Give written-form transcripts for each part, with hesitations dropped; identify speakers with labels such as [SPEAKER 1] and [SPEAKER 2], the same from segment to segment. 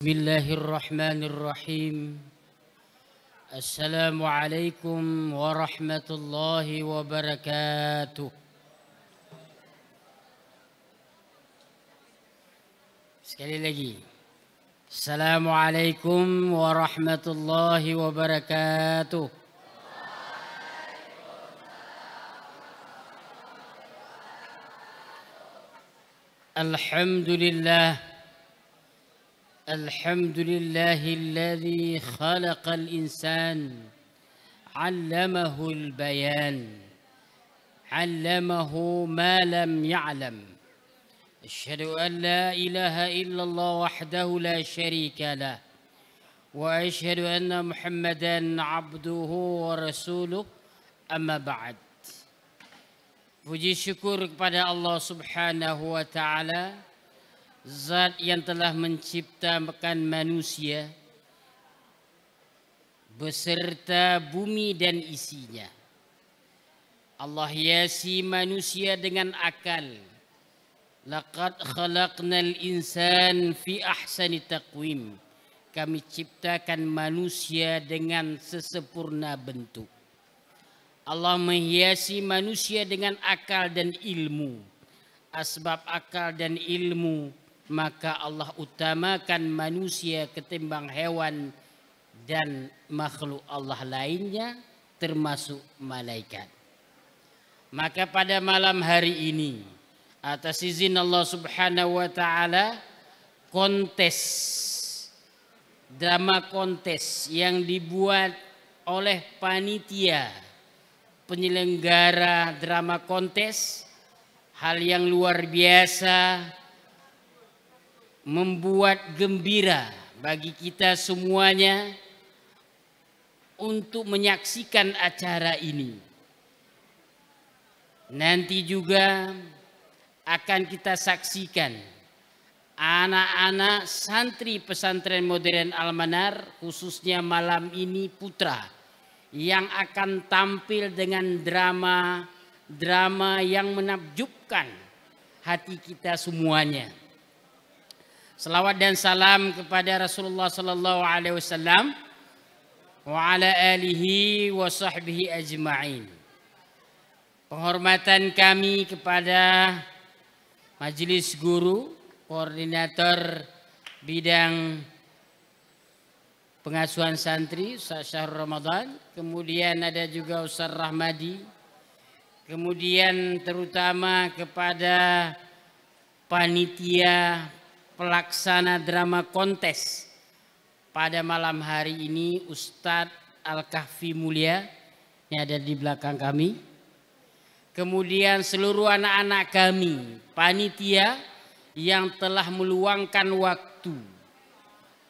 [SPEAKER 1] Bismillahirrahmanirrahim. Assalamualaikum warahmatullahi wabarakatuh. Sekali lagi. Assalamualaikum warahmatullahi wabarakatuh. Alhamdulillah. الحمد لله الذي خلق الإنسان علمه البيان علمه ما لم يعلم أشهد أن لا إله إلا الله وحده لا شريك له وأشهد أن محمدا عبده ورسوله أما بعد. Puji syukur kepada Allah Subhanahu wa Ta'ala, Zat yang telah menciptakan manusia beserta bumi dan isinya. Allah hiasi manusia dengan akal. Laqad khalaqnal insan fi ahsani taqwim. Kami ciptakan manusia dengan sesempurna bentuk. Allah menghiasi manusia dengan akal dan ilmu. Asbab akal dan ilmu, maka Allah utamakan manusia ketimbang hewan dan makhluk Allah lainnya termasuk malaikat. Maka pada malam hari ini atas izin Allah Subhanahu wa Ta'ala, drama kontes yang dibuat oleh panitia penyelenggara drama kontes, hal yang luar biasa, membuat gembira bagi kita semuanya untuk menyaksikan acara ini. Nanti juga akan kita saksikan anak-anak santri pesantren modern Al-Manar, khususnya malam ini putra, yang akan tampil dengan drama yang menakjubkan hati kita semuanya. Salawat dan salam kepada Rasulullah sallallahu alaihi wasallam wa ala alihi wa sahbihi ajma'in. Penghormatan kami kepada Majelis Guru, Koordinator Bidang Pengasuhan Santri Ustaz Syahrul Ramadan, kemudian ada juga Ustaz Rahmadi, kemudian terutama kepada panitia pelaksana drama kontes pada malam hari ini, Ustadz Al-Kahfi Mulia yang ada di belakang kami. Kemudian seluruh anak-anak kami, panitia yang telah meluangkan waktu,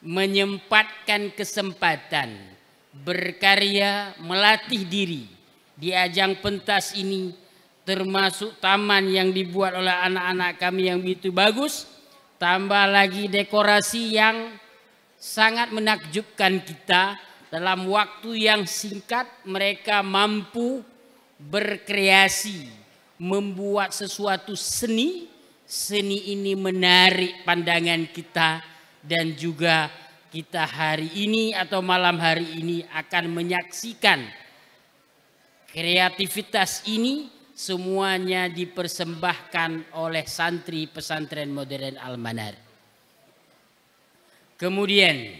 [SPEAKER 1] menyempatkan kesempatan, berkarya, melatih diri di ajang pentas ini, termasuk taman yang dibuat oleh anak-anak kami yang begitu bagus. Tambah lagi dekorasi yang sangat menakjubkan kita. Dalam waktu yang singkat mereka mampu berkreasi, membuat sesuatu seni. Seni ini menarik pandangan kita, dan juga kita hari ini atau malam hari ini akan menyaksikan kreativitas ini. Semuanya dipersembahkan oleh santri pesantren modern Al-Manar. Kemudian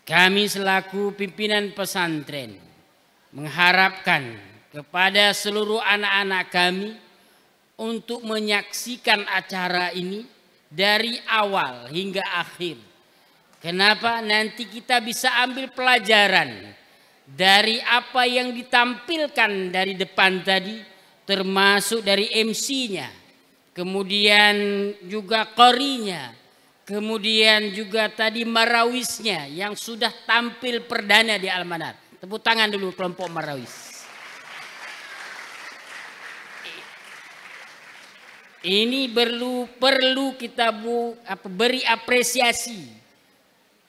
[SPEAKER 1] kami selaku pimpinan pesantren mengharapkan kepada seluruh anak-anak kami untuk menyaksikan acara ini dari awal hingga akhir. Kenapa? Nanti kita bisa ambil pelajaran dari apa yang ditampilkan dari depan tadi, termasuk dari MC-nya, kemudian juga qorinya, kemudian juga tadi marawisnya yang sudah tampil perdana di Al-Manar. Tepuk tangan dulu kelompok marawis. Ini perlu kita beri apresiasi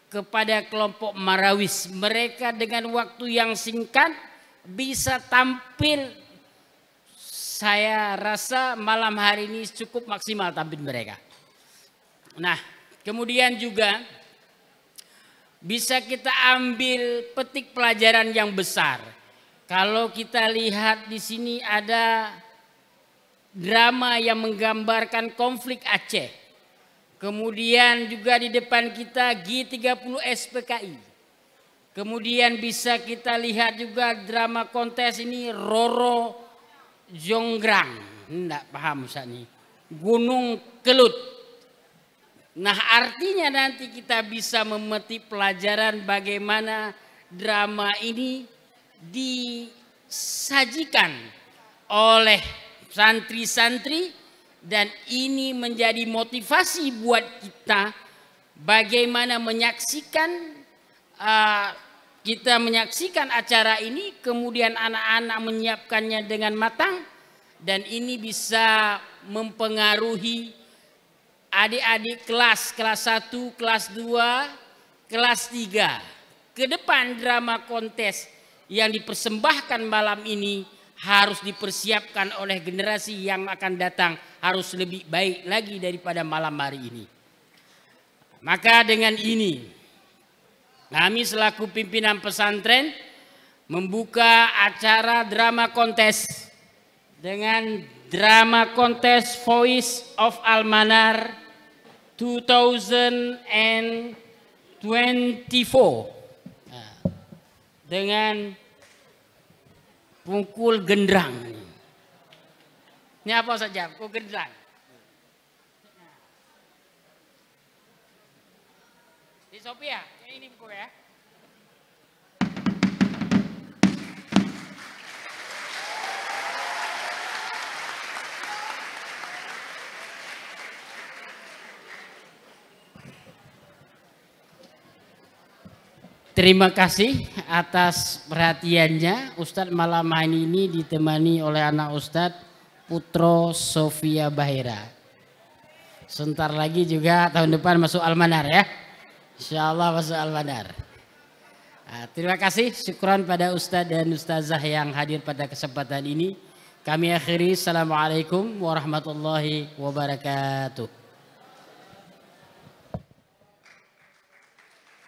[SPEAKER 1] kepada kelompok marawis. Mereka dengan waktu yang singkat bisa tampil. Saya rasa malam hari ini cukup maksimal tampil mereka. Nah, Kemudian juga bisa kita ambil petik pelajaran yang besar. Kalau kita lihat di sini ada drama yang menggambarkan konflik Aceh. Kemudian juga di depan kita G30 SPKI. Kemudian bisa kita lihat juga drama kontes ini Roro Jonggrang. Enggak paham Ustaz ini. Gunung Kelut. Nah, artinya nanti kita bisa memetik pelajaran bagaimana drama ini disajikan oleh santri-santri, dan ini menjadi motivasi buat kita bagaimana kita menyaksikan acara ini, kemudian anak-anak menyiapkannya dengan matang, dan ini bisa mempengaruhi adik-adik kelas 1, kelas 2, kelas 3. Ke depan drama kontes yang dipersembahkan malam ini harus dipersiapkan oleh generasi yang akan datang, harus lebih baik lagi daripada malam hari ini. Maka dengan ini kami selaku pimpinan pesantren membuka acara drama kontes dengan drama kontes Voice of Al-Manar 2024 dengan pukul gendrang. Ini apa saja? Pukul gendrang. Di Sophia, ini pukul ya. Terima kasih atas perhatiannya. Ustadz malam hari ini ditemani oleh anak Ustadz Putro Sofia Bahira. Sebentar lagi juga tahun depan masuk Al-Manar ya. Insya Allah masuk Al-Manar. Nah, terima kasih, syukran pada Ustadz dan Ustazah yang hadir pada kesempatan ini. Kami akhiri, Assalamualaikum warahmatullahi wabarakatuh.